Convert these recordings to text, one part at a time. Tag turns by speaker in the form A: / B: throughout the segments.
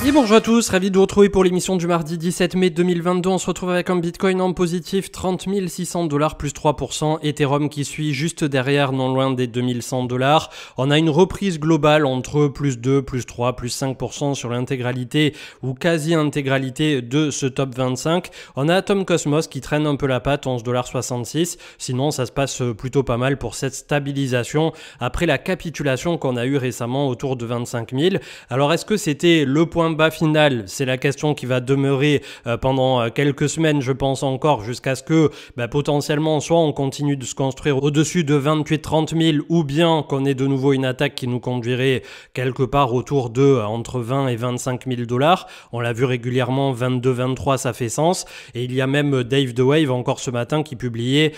A: Et bonjour à tous, ravi de vous retrouver pour l'émission du mardi 17 mai 2022. On se retrouve avec un Bitcoin en positif, 30 600 $, plus 3%. Ethereum qui suit juste derrière, non loin des 2100 $. On a une reprise globale entre plus 2, plus 3, plus 5% sur l'intégralité ou quasi-intégralité de ce top 25. On a Atom Cosmos qui traîne un peu la patte, 11,66 $. Sinon, ça se passe plutôt pas mal pour cette stabilisation après la capitulation qu'on a eue récemment autour de 25 000. Alors, est-ce que c'était le point bas final? C'est la question qui va demeurer pendant quelques semaines, je pense encore, jusqu'à ce que potentiellement soit on continue de se construire au-dessus de 28-30 000 ou bien qu'on ait de nouveau une attaque qui nous conduirait quelque part autour de entre 20 et 25 000 $. On l'a vu régulièrement, 22-23 ça fait sens, et il y a même Dave The Wave encore ce matin qui publiait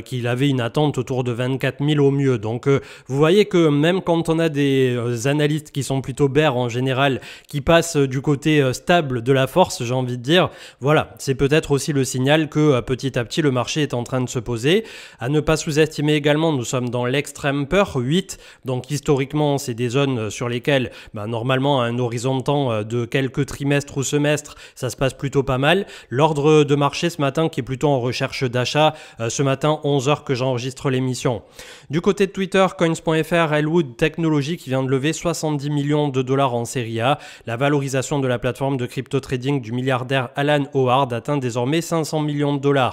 A: qu'il avait une attente autour de 24 000 au mieux. Donc vous voyez que même quand on a des analystes qui sont plutôt bears en général, qui passent du côté stable de la force, j'ai envie de dire, voilà, c'est peut-être aussi le signal que petit à petit le marché est en train de se poser. À ne pas sous-estimer également, nous sommes dans l'extrême peur, 8, donc historiquement c'est des zones sur lesquelles normalement à un horizon de temps de quelques trimestres ou semestres, ça se passe plutôt pas mal. L'ordre de marché ce matin qui est plutôt en recherche d'achat, ce matin 11h que j'enregistre l'émission. Du côté de Twitter, coins.fr, Elwood Technology qui vient de lever 70 millions de $ en série A. La valorisation de la plateforme de crypto-trading du milliardaire Alan Howard atteint désormais 500 millions de $.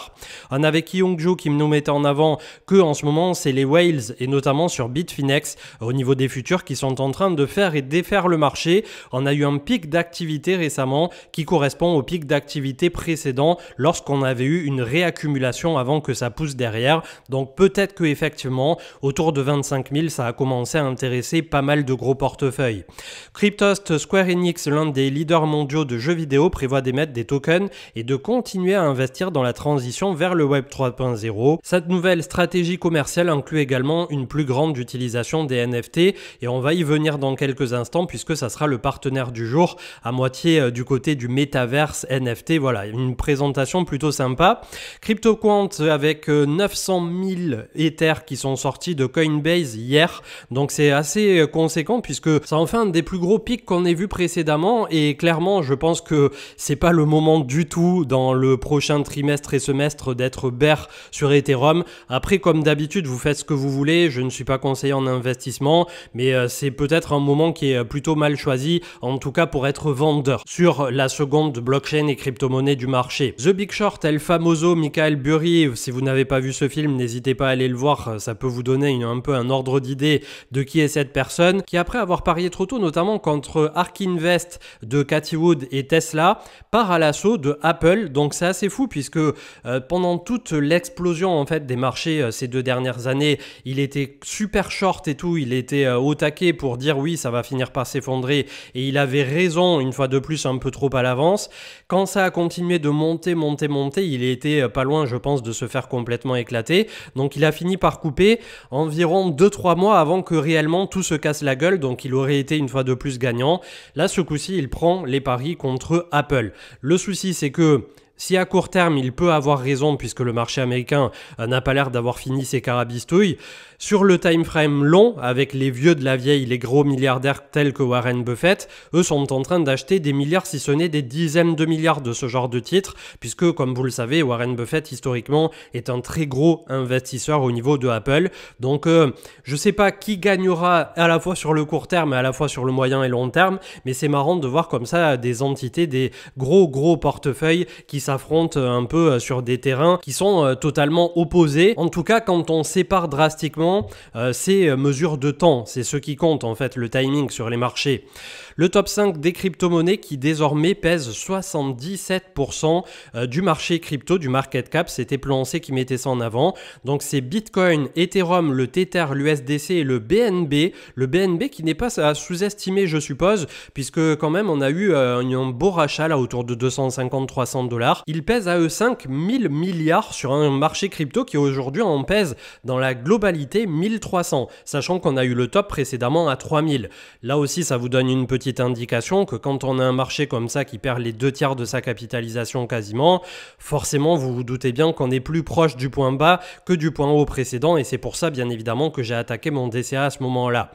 A: On avait Kyungju qui nous mettait en avant que en ce moment c'est les whales et notamment sur Bitfinex au niveau des futurs qui sont en train de faire et défaire le marché. On a eu un pic d'activité récemment qui correspond au pic d'activité précédent lorsqu'on avait eu une réaccumulation avant que ça pousse derrière. Donc peut-être que effectivement autour de 25 000 ça a commencé à intéresser pas mal de gros portefeuilles. Cryptost, Square Enix, l'un des leaders mondiaux de jeux vidéo, prévoit d'émettre des tokens et de continuer à investir dans la transition vers le Web 3.0. Cette nouvelle stratégie commerciale inclut également une plus grande utilisation des NFT et on va y venir dans quelques instants puisque ça sera le partenaire du jour à moitié du côté du Metaverse NFT. Voilà, une présentation plutôt sympa. CryptoQuant avec 900 000 Ethers qui sont sortis de Coinbase hier, donc c'est assez conséquent puisque ça en fait un des plus gros pics qu'on ait vu précédemment. Et clairement, je pense que c'est pas le moment du tout dans le prochain trimestre et semestre d'être bear sur Ethereum. Après, comme d'habitude, vous faites ce que vous voulez. Je ne suis pas conseiller en investissement, mais c'est peut-être un moment qui est plutôt mal choisi, en tout cas pour être vendeur sur la seconde blockchain et crypto-monnaie du marché. The Big Short, El Famoso, Michael Burry. Si vous n'avez pas vu ce film, n'hésitez pas à aller le voir. Ça peut vous donner un peu un ordre d'idée de qui est cette personne qui, après avoir parié trop tôt, notamment contre Ark Invest de Cathie Wood et Tesla, part à l'assaut de Apple. Donc c'est assez fou puisque pendant toute l'explosion en fait des marchés ces 2 dernières années, il était super short et tout, il était au taquet pour dire oui ça va finir par s'effondrer et il avait raison une fois de plus un peu trop à l'avance. Quand ça a continué de monter, il était pas loin je pense de se faire complètement éclater. Donc il a fini par couper environ 2-3 mois avant que réellement tout se casse la gueule, donc il aurait été une fois de plus gagnant. Là ce coup-ci il prend les paris contre Apple. Le souci c'est que si à court terme il peut avoir raison puisque le marché américain n'a pas l'air d'avoir fini ses carabistouilles, sur le time frame long, avec les vieux de la vieille, les gros milliardaires tels que Warren Buffett, eux sont en train d'acheter des milliards, si ce n'est des dizaines de milliards de ce genre de titres, puisque comme vous le savez, Warren Buffett historiquement est un très gros investisseur au niveau de Apple. Donc je sais pas qui gagnera à la fois sur le court terme et à la fois sur le moyen et long terme, mais c'est marrant de voir comme ça des entités, des gros portefeuilles qui s'affrontent un peu sur des terrains qui sont totalement opposés. En tout cas, quand on sépare drastiquement ces mesures de temps, c'est ce qui compte en fait, le timing sur les marchés. Le top 5 des crypto-monnaies qui désormais pèse 77% du marché crypto, du market cap, c'était Plancé qui mettait ça en avant. Donc c'est Bitcoin, Ethereum, le Tether, l'USDC et le BNB. Le BNB qui n'est pas à sous-estimer je suppose, puisque quand même on a eu un beau rachat là autour de 250-300 $. Il pèse à eux 5 1000 milliards sur un marché crypto qui aujourd'hui en pèse dans la globalité 1300, sachant qu'on a eu le top précédemment à 3000. Là aussi ça vous donne une petite indication que quand on a un marché comme ça qui perd les 2/3 de sa capitalisation quasiment, forcément vous vous doutez bien qu'on est plus proche du point bas que du point haut précédent, et c'est pour ça bien évidemment que j'ai attaqué mon DCA à ce moment-là.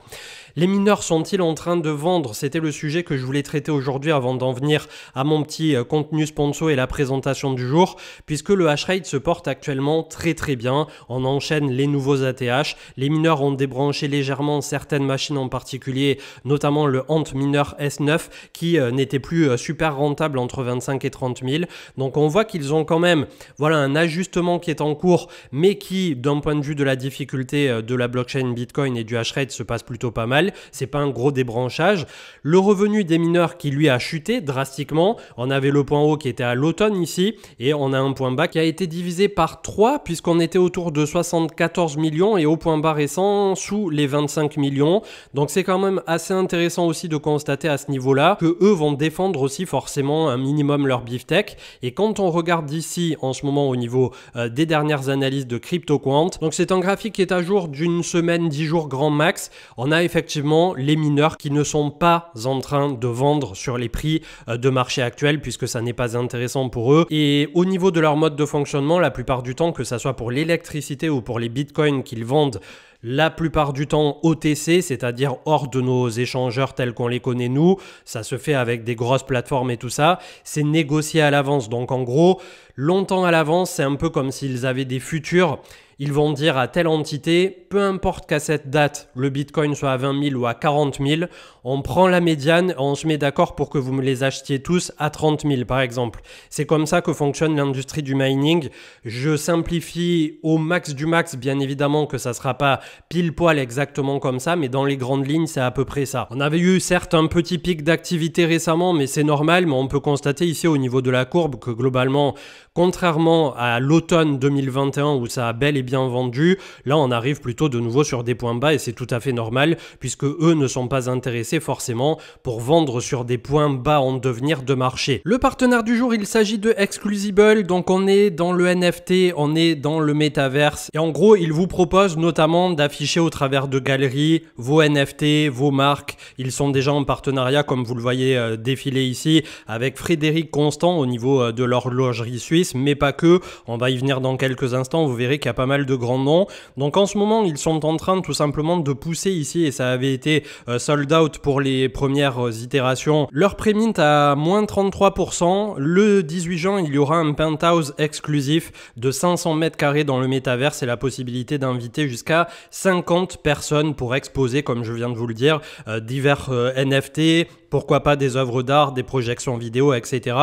A: Les mineurs sont-ils en train de vendre? C'était le sujet que je voulais traiter aujourd'hui avant d'en venir à mon petit contenu sponsor et la présentation du jour, puisque le hash rate se porte actuellement très bien. On enchaîne les nouveaux ATH. Les mineurs ont débranché légèrement certaines machines en particulier, notamment le Antminer S9 qui n'était plus super rentable entre 25 et 30 000. Donc on voit qu'ils ont quand même un ajustement qui est en cours, mais qui d'un point de vue de la difficulté de la blockchain Bitcoin et du hash rate se passe plutôt pas mal. C'est pas un gros débranchage. Le revenu des mineurs qui lui a chuté drastiquement. On avait le point haut qui était à l'automne ici et on a un point bas qui a été divisé par 3 puisqu'on était autour de 74 millions et au point bas récent sous les 25 millions. Donc c'est quand même assez intéressant aussi de constater à ce niveau-là que eux vont défendre aussi forcément un minimum leur beefsteak. Et quand on regarde ici en ce moment au niveau des dernières analyses de CryptoQuant, donc c'est un graphique qui est à jour d'une semaine, 10 jours grand max, on a effectivement les mineurs qui ne sont pas en train de vendre sur les prix de marché actuels puisque ça n'est pas intéressant pour eux. Et au niveau de leur mode de fonctionnement, la plupart du temps, que ça soit pour l'électricité ou pour les bitcoins qu'ils vendent, la plupart du temps OTC, c'est-à-dire hors de nos échangeurs tels qu'on les connaît nous, ça se fait avec des grosses plateformes et tout ça, c'est négocié à l'avance. Donc en gros, longtemps à l'avance, c'est un peu comme s'ils avaient des futurs. Ils vont dire à telle entité, peu importe qu'à cette date, le Bitcoin soit à 20 000 ou à 40 000, on prend la médiane, on se met d'accord pour que vous me les achetiez tous à 30 000 par exemple. C'est comme ça que fonctionne l'industrie du mining. Je simplifie au max du max, bien évidemment que ça ne sera pas pile poil exactement comme ça, mais dans les grandes lignes, c'est à peu près ça. On avait eu certes un petit pic d'activité récemment, mais c'est normal, mais on peut constater ici au niveau de la courbe que globalement, contrairement à l'automne 2021 où ça a bel et bien vendu, là on arrive plutôt de nouveau sur des points bas et c'est tout à fait normal puisque eux ne sont pas intéressés forcément pour vendre sur des points bas en devenir de marché. Le partenaire du jour, il s'agit de Exclusible, donc on est dans le NFT, on est dans le métaverse et en gros il vous propose notamment d'afficher au travers de galeries vos NFT, vos marques. Ils sont déjà en partenariat comme vous le voyez défiler ici avec Frédéric Constant au niveau de l'horlogerie suisse, mais pas que, on va y venir dans quelques instants, vous verrez qu'il y a pas mal de grands noms. Donc en ce moment ils sont en train tout simplement de pousser ici et ça avait été sold out pour les premières itérations. Leur pré-mint à moins 33%. Le 18 juin il y aura un penthouse exclusif de 500 mètres carrés dans le métaverse et la possibilité d'inviter jusqu'à 50 personnes pour exposer, comme je viens de vous le dire, divers NFT, pourquoi pas des œuvres d'art, des projections vidéo, etc.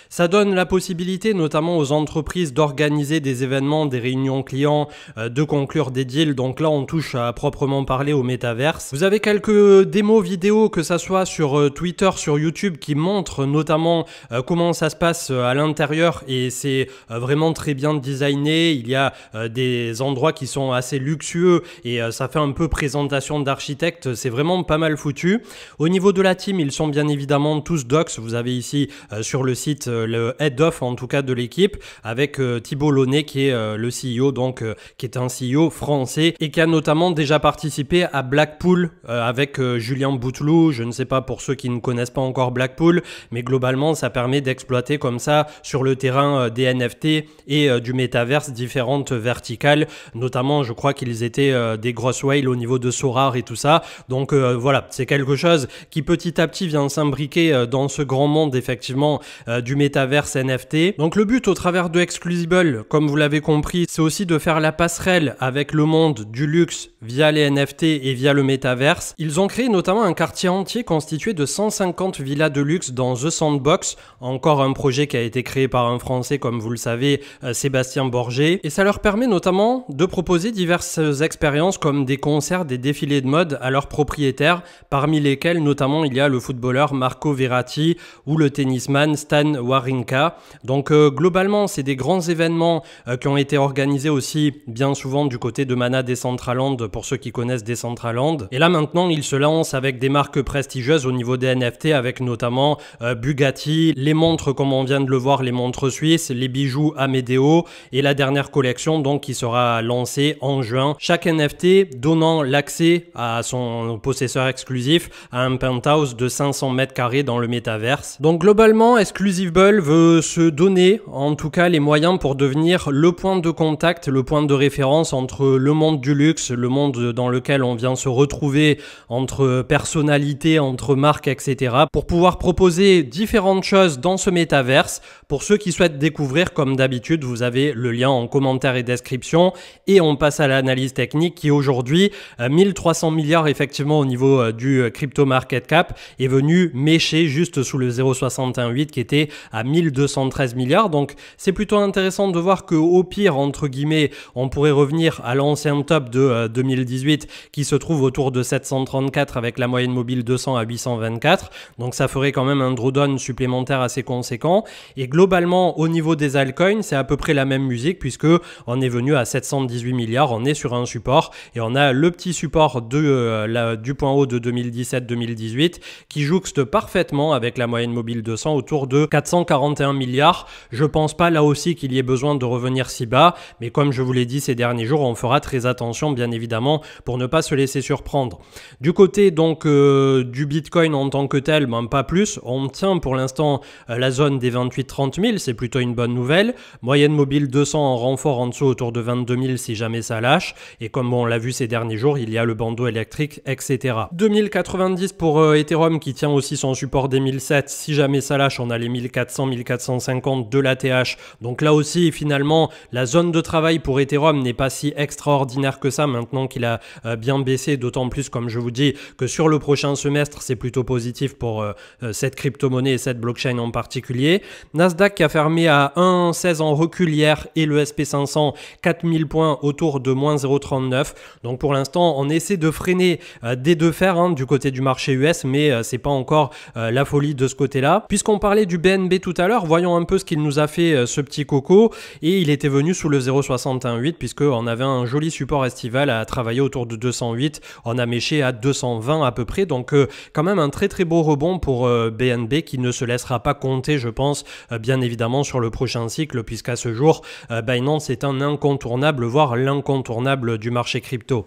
A: Ça donne la possibilité notamment aux entreprises d'organiser des événements, des réunions clients, de conclure des deals. Donc là, on touche à proprement parler au métaverse. Vous avez quelques démos vidéo, que ça soit sur Twitter, sur YouTube, qui montrent notamment comment ça se passe à l'intérieur et c'est vraiment très bien designé. Il y a des endroits qui sont assez luxueux et ça fait un peu présentation d'architecte. C'est vraiment pas mal foutu. Au niveau de la team, ils sont bien évidemment tous docs. Vous avez ici sur le site le head of en tout cas de l'équipe avec Thibault Launay qui est le CEO, donc qui est un CEO français et qui a notamment déjà participé à Blackpool avec Julien Bouteloup. Je ne sais pas pour ceux qui ne connaissent pas encore Blackpool, mais globalement ça permet d'exploiter comme ça sur le terrain des NFT et du métaverse différentes verticales, notamment je crois qu'ils étaient des grosses whales au niveau de Sorare et tout ça. Donc voilà, c'est quelque chose qui petit à petit vient s'imbriquer dans ce grand monde effectivement du métaverse NFT. Donc le but au travers de Exclusible, comme vous l'avez compris, c'est aussi de faire la passerelle avec le monde du luxe via les NFT et via le métaverse. Ils ont créé notamment un quartier entier constitué de 150 villas de luxe dans The Sandbox, encore un projet qui a été créé par un Français comme vous le savez, Sébastien Borgé, et ça leur permet notamment de proposer diverses expériences comme des concerts, des défilés de mode à leurs propriétaires, parmi lesquels notamment il y a le footballeur Marco Verratti ou le tennisman Stan Wawrinka. Donc globalement c'est des grands événements qui ont été organisés aussi bien souvent du côté de Mana Decentraland pour ceux qui connaissent Decentraland. Et là maintenant ils se lancent avec des marques prestigieuses au niveau des NFT avec notamment Bugatti, les montres comme on vient de le voir, les montres suisses, les bijoux Amedeo et la dernière collection donc qui sera lancée en juin. Chaque NFT donnant l'accès à son possesseur exclusif à un penthouse de 500 mètres carrés dans le métaverse. Donc globalement, Exclusivable veut se donner en tout cas les moyens pour devenir le point de contact, le point de référence entre le monde du luxe, le monde dans lequel on vient se retrouver entre personnalités, entre marques, etc. pour pouvoir proposer différentes choses dans ce métaverse. Pour ceux qui souhaitent découvrir, comme d'habitude, vous avez le lien en commentaire et description et on passe à l'analyse technique qui aujourd'hui, 1300 milliards effectivement au niveau du crypto market cap est venu mécher juste sous le 0,618 qui était à 1213 milliards. Donc c'est plutôt intéressant de voir qu'au pire, entre guillemets, on pourrait revenir à l'ancien top de 2018 qui se trouve autour de 734 avec la moyenne mobile 200 à 824. Donc ça ferait quand même un drawdown supplémentaire assez conséquent. Et globalement, au niveau des altcoins, c'est à peu près la même musique puisque on est venu à 718 milliards. On est sur un support et on a le petit support du point haut de 2017-2018 qui jouxte parfaitement avec la moyenne mobile 200 autour de 441 milliards. Je pense pas là aussi qu'il y ait besoin de revenir si bas, mais comme je vous l'ai dit ces derniers jours, on fera très attention bien évidemment pour ne pas se laisser surprendre. Du côté donc du Bitcoin en tant que tel, pas plus. On tient pour l'instant la zone des 28-30 000, c'est plutôt une bonne nouvelle. Moyenne mobile 200 en renfort en dessous autour de 22 000 si jamais ça lâche. Et comme on l'a vu ces derniers jours, il y a le bandeau électrique, etc. 2090 pour Ethereum qui tient aussi son support des 1007. Si jamais ça lâche, on a les 1400, 1450 de l'ATH. Donc là aussi, finalement, la zone de travail pour Ethereum n'est pas si extraordinaire que ça maintenant qu'il a bien baissé, d'autant plus, comme je vous dis, que sur le prochain semestre, c'est plutôt positif pour cette crypto-monnaie et cette blockchain en particulier. Nasdaq qui a fermé à 1,16 en recul hier et le SP500 4000 points autour de moins 0,39. Donc pour l'instant, on essaie de freiner des deux fers du côté du marché US, mais c'est pas encore la folie de ce côté-là. Puisqu'on parlait du BNB tout à l'heure, voyons un peu ce qu'il nous a fait ce petit coco. Et il était venu sous le 0,618 puisqu'on avait un joli support estival à travailler autour de 208. On a méché à 220 à peu près. Donc quand même un très très beau rebond pour BNB qui ne se laissera pas compter, je pense, bien évidemment sur le prochain cycle puisqu'à ce jour, Binance est un incontournable, voire l'incontournable du marché crypto.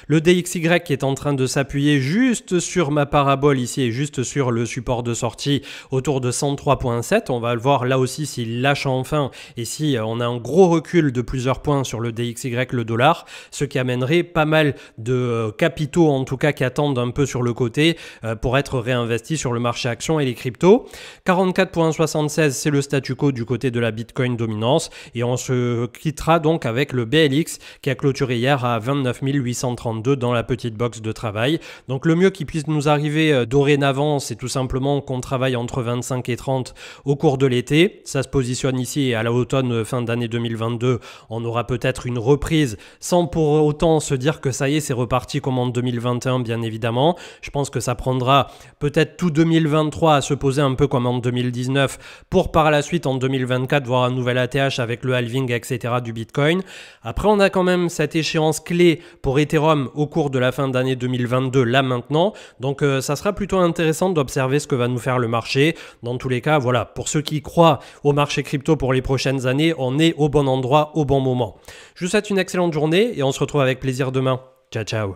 A: Le DXY qui est en train de s'appuyer juste sur ma parabole ici et juste sur le support de sortie autour de 103.7. On va le voir là aussi s'il lâche enfin et si on a un gros recul de plusieurs points sur le DXY, le dollar, ce qui amènerait pas mal de capitaux en tout cas qui attendent un peu sur le côté pour être réinvestis sur le marché actions et les cryptos. 44.76 c'est le statu quo du côté de la Bitcoin dominance et on se quittera donc avec le BLX qui a clôturé hier à 29 832 dans la petite box de travail. Donc le mieux qui puisse nous arriver dorénavant, c'est tout simplement qu'on travaille entre 25 et 30 au cours de l'été. Ça se positionne ici et à l'automne fin d'année 2022, on aura peut-être une reprise sans pour autant se dire que ça y est, c'est reparti comme en 2021 bien évidemment. Je pense que ça prendra peut-être tout 2023 à se poser un peu comme en 2019 pour par la suite en 2024 voir un nouvel ATH avec le halving etc. du Bitcoin. Après on a quand même cette échéance clé pour Ethereum au cours de la fin d'année 2022 là maintenant. Donc ça sera plutôt intéressant d'observer ce que va nous faire le marché. Dans tous les cas, voilà, pour ceux qui croient au marché crypto pour les prochaines années, on est au bon endroit au bon moment. Je vous souhaite une excellente journée et on se retrouve avec plaisir demain. Ciao, ciao.